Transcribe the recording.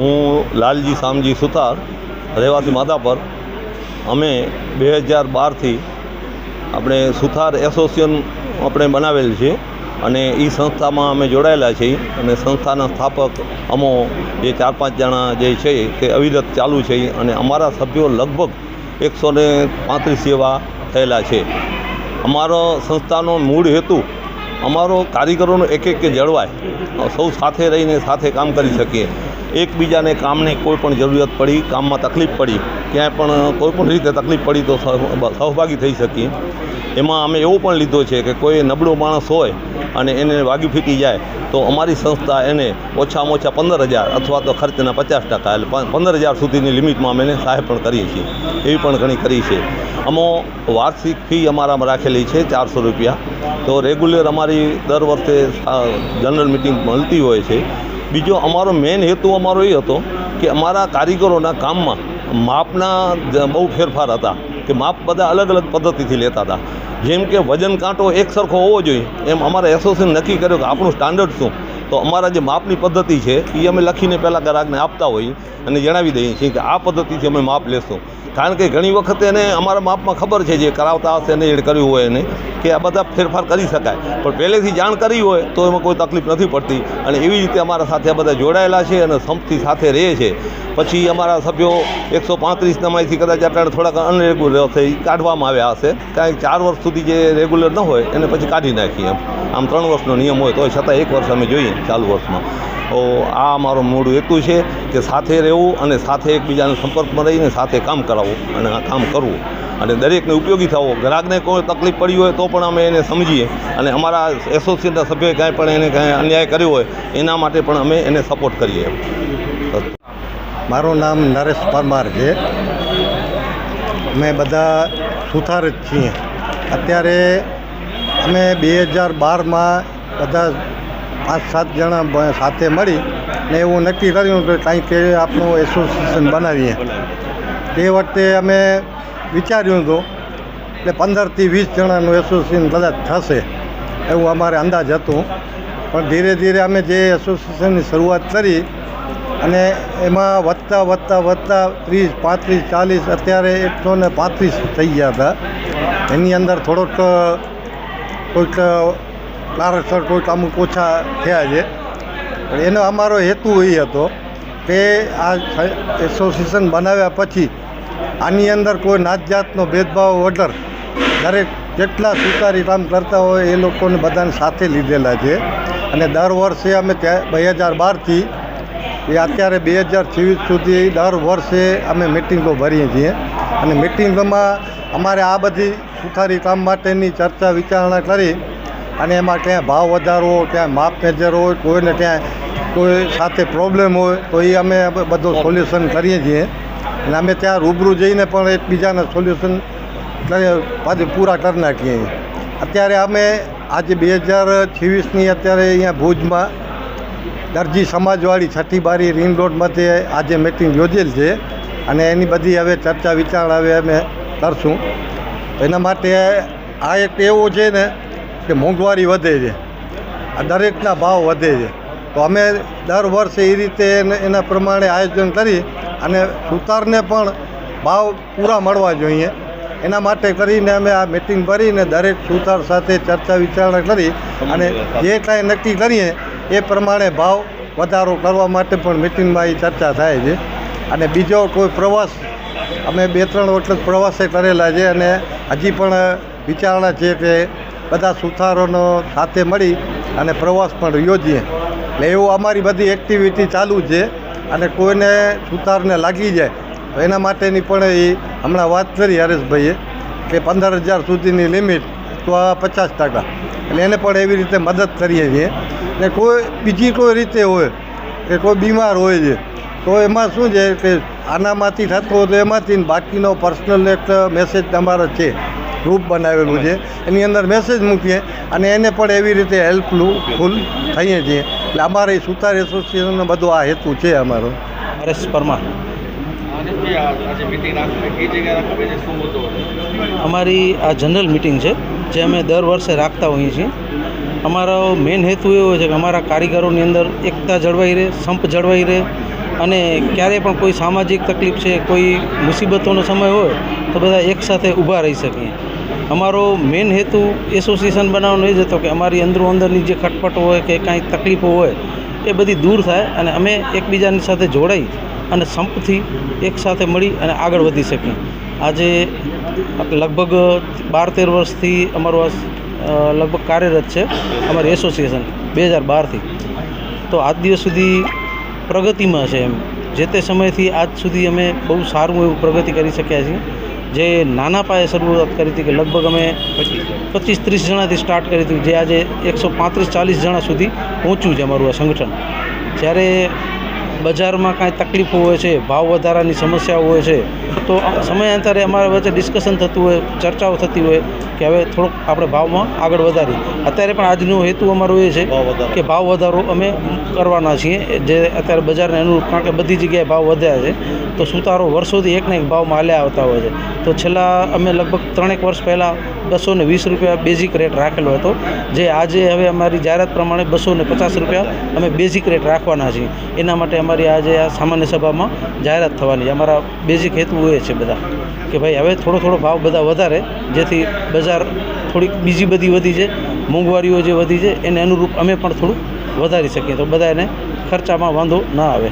હું લાલજી શામજી સુતાર, રહેવાસી માધાપર. અમે 2012થી આપણે સુથાર એસોસિએશન આપણે બનાવેલ છે અને એ સંસ્થામાં અમે જોડાયેલા છીએ અને સંસ્થાના સ્થાપક અમો જે 4-5 જણા જે છે તે અવિરત ચાલુ છે અને અમારા સભ્યો લગભગ 135 જેવા થયેલા છે. અમારો સંસ્થાનો મૂળ હેતુ અમારો કારીગરોનો એક જળવાય, સૌ સાથે રહીને સાથે કામ કરી શકીએ. એકબીજાને કામની કોઈ પણ જરૂરિયાત પડી, કામમાં તકલીફ પડી, ક્યાંય પણ કોઈ પણ રીતે તકલીફ પડી તો સહભાગી થઈ શકીએ. એમાં અમે એવો પણ લીધો છે કે કોઈ નબળો માણસ હોય અને એને વાગી ફીટી જાય તો અમારી સંસ્થા એને ઓછામાં ઓછા 15,000 અથવા તો ખર્ચના 50%, એટલે 15,000 સુધીની લિમિટમાં અમે એને સહાય પણ કરીએ છીએ. એવી પણ ઘણી કરી છે. અમો વાર્ષિક ફી અમારામાં રાખેલી છે 400 રૂપિયા. તો રેગ્યુલર અમારી દર વર્ષે જનરલ મિટિંગ મળતી હોય છે. બીજો અમારો મેઇન હેતુ અમારો એ હતો કે અમારા કારીગરોના કામમાં માપના બહુ ફેરફાર હતા કે માપ બધા અલગ અલગ પદ્ધતિથી લેતા હતા. જેમ કે વજન કાંટો એક સરખો હોવો જોઈએ, એમ અમારા એસોસિએશન નક્કી કર્યો કે આપણું સ્ટાન્ડર્ડ શું. તો અમારા જે માપની પદ્ધતિ છે એ અમે લખીને પહેલાં ગ્રાહકને આપતા હોઈએ અને જણાવી દઈએ છીએ કે આ પદ્ધતિથી અમે માપ લેશું. કારણ કે ઘણી વખત એને અમારા માપમાં ખબર છે, જે કરાવતા હશે એને એડ કર્યું હોય એને, કે આ બધા ફેરફાર કરી શકાય, પણ પહેલેથી જાણ કરી હોય તો એમાં કોઈ તકલીફ નથી પડતી. અને એવી રીતે અમારા સાથે આ બધા જોડાયેલા છે અને સંપથી સાથે રહે છે. પછી અમારા સભ્યો 135નામાંથી કદાચ આપણે થોડાક અનરેગ્યુલર થઈ કાઢવામાં આવ્યા હશે, કારણ કે 4 વર્ષ સુધી જે રેગ્યુલર ન હોય એને પછી કાઢી નાખીએ. આમ 3 વર્ષનો નિયમ હોય તો છતાં 1 વર્ષ અમે જોઈએ ચાલુ વર્ષમાં. તો આ અમારો મૂળ હેતુ છે કે સાથે રહેવું અને સાથે એકબીજાના સંપર્કમાં રહીને સાથે કામ કરાવવું અને આ કામ કરવું અને દરેકને ઉપયોગી થવો. ગ્રાહકને કોઈ તકલીફ પડી હોય તો પણ અમે એને સમજીએ અને અમારા એસોસિએશનના સભ્યોએ કાંઈ પણ એને કાંઈ અન્યાય કર્યો હોય એના માટે પણ અમે એને સપોર્ટ કરીએ. મારું નામ નરેશ પરમાર છે. અમે બધા સુથાર જ છીએ. અત્યારે અમે 2012માં બધા 5-7 જણા સાથે મળી ને એવું નક્કી કર્યું કે કાંઈક આપણું એસોસિએશન બનાવીએ. તે વખતે અમે વિચાર્યું હતું એટલે 15થી 20 જણાનું એસોસિએશન કદાચ થશે એવું અમારે અંદાજ હતું. પણ ધીરે ધીરે અમે જે એસોસિએશનની શરૂઆત કરી અને એમાં વધતા 30, 35, 40 અત્યારે 135 થઈ ગયા હતા. એની અંદર થોડોક કોઈક કારણસર કોઈક અમુક ઓછા થયા છે. એનો અમારો હેતુ એ હતો કે આ એસોસિએશન બનાવ્યા પછી આની અંદર કોઈ નાત જાતનો ભેદભાવ વગર દરેક જેટલા સુતારી કામ કરતા હોય એ લોકોને બધાને સાથે લીધેલા છે. અને દર વર્ષે અમે 2012થી એ અત્યારે 2026 સુધી દર વર્ષે અમે મિટિંગો ભરીએ છીએ. અને મિટિંગોમાં અમારે આ બધી સુથારી કામ માટેની ચર્ચા વિચારણા કરી અને એમાં ક્યાંય ભાવ વધારો, ક્યાંય માપ મેજર હોય, કોઈને ક્યાંય કોઈ સાથે પ્રોબ્લેમ હોય તો એ અમે બધું સોલ્યુશન કરીએ છીએ. અને અમે ત્યાં રૂબરૂ જઈને પણ એકબીજાના સોલ્યુશન પૂરા કરી નાખીએ. અત્યારે અમે આજે 2026ની અત્યારે અહીંયા ભુજમાં દરજી સમાજવાળી 6ઠી બારી રિંગ રોડમાંથી આજે મિટિંગ યોજેલ છે અને એની બધી હવે ચર્ચા વિચારણા હવે અમે કરશું. એના માટે આ એક એવું છે ને કે મોંઘવારી વધે છે, આ દરેકના ભાવ વધે છે. તો અમે દર વર્ષે એ રીતે એના પ્રમાણે આયોજન કરી અને સુતારને પણ ભાવ પૂરા મળવા જોઈએ એના માટે કરીને અમે આ મિટિંગ ભરીને દરેક સુતાર સાથે ચર્ચા વિચારણા કરી અને જે કાંઈ નક્કી કરીએ એ પ્રમાણે ભાવ વધારો કરવા માટે પણ મિટિંગમાં એ ચર્ચા થાય છે. અને બીજો કોઈ પ્રવાસ અમે 2-3 વખત પ્રવાસે કરેલા છે અને હજી પણ વિચારણા છે કે બધા સુથારોનો સાથે મળી અને પ્રવાસ પણ યોજીએ. એટલે એવું અમારી બધી એક્ટિવિટી ચાલુ છે. અને કોઈને સુથારને લાગી જાય તો એના માટેની પણ એ હમણાં વાત કરી હરેશભાઈએ કે 15,000 સુધીની લિમિટ તો આ 50%, એટલે એને પણ એવી રીતે મદદ કરીએ છીએ. ને કોઈ બીજી કોઈ રીતે હોય કે કોઈ બીમાર હોય છે તો એમાં શું છે કે આનામાંથી થતું હોય તો એમાંથી બાકીનો પર્સનલ એક મેસેજ અમારો છે, ગ્રુપ બનાવેલું છે, એની અંદર મેસેજ મૂકીએ અને એને પણ એવી રીતે હેલ્પફુલ થઈએ છીએ. એટલે અમારે સુતાર એસોસિએશનનો બધો આ હેતુ છે અમારો. હરેશ પરમાર. અમારી આ જનરલ મિટિંગ છે જે અમે દર વર્ષે રાખતા હોઈએ છીએ. અમારો મેઇન હેતુ એવો છે કે અમારા કારીગરોની અંદર એકતા જળવાઈ રહે, સંપ જળવાઈ રહે અને ક્યારેય પણ કોઈ સામાજિક તકલીફ છે, કોઈ મુસીબતોનો સમય હોય તો બધા એકસાથે ઊભા રહી શકીએ. અમારો મેઇન હેતુ એસોસિએશન બનાવવાનો એ જ હતો કે અમારી અંદરની જે ખટપટ હોય કે કાંઈ તકલીફો હોય એ બધી દૂર થાય અને અમે એકબીજાની સાથે જોડાઈ અને સંપથી એકસાથે મળી અને આગળ વધી શકીએ. આજે લગભગ 12-13 વર્ષથી અમારું લગભગ કાર્યરત છે અમારી એસોસિએશન 2012થી. તો આજ દિવસ સુધી પ્રગતિમાં છે એમ. જે તે સમયથી આજ સુધી અમે બહુ સારું એવું પ્રગતિ કરી શક્યા છીએ. જે નાના પાયે શરૂઆત કરી હતી કે લગભગ અમે 25-30 જણાથી સ્ટાર્ટ કરી હતી, જે આજે 135-40 જણા સુધી પહોંચ્યું છે અમારું આ સંગઠન. જ્યારે બજારમાં કાંઈ તકલીફો હોય છે, ભાવ વધારાની સમસ્યાઓ હોય છે, તો સમયાંતરે અમારા વચ્ચે ડિસ્કશન થતું હોય, ચર્ચાઓ થતી હોય કે હવે થોડોક આપણે ભાવમાં આગળ વધારીએ. અત્યારે પણ આજનો હેતુ અમારો એ છે કે ભાવ વધારો અમે કરવાના છીએ, જે અત્યારે બજારને અનુરૂપ, કારણ કે બધી જગ્યાએ ભાવ વધ્યા છે. તો સુતારો વર્ષોથી એકને એક ભાવમાં હાલ્યા આવતા હોય છે. તો છેલ્લા અમે લગભગ 3 વર્ષ પહેલાં 220 રૂપિયા બેઝિક રેટ રાખેલો હતો, જે આજે હવે અમારી જાહેરાત પ્રમાણે 250 રૂપિયા અમે બેઝિક રેટ રાખવાના છીએ. એના માટે અમારી આજે આ સામાન્ય સભામાં જાહેરાત થવાની છે. અમારા બેઝિક હેતુ એ છે બધા કે ભાઈ હવે થોડો ભાવ બધા વધારે, જેથી બજાર થોડીક બીજી બધી વધી છે, મોંઘવારીઓ જે વધી છે એને અનુરૂપ અમે પણ થોડું વધારી શકીએ, તો બધા એને ખર્ચામાં વાંધો ના આવે.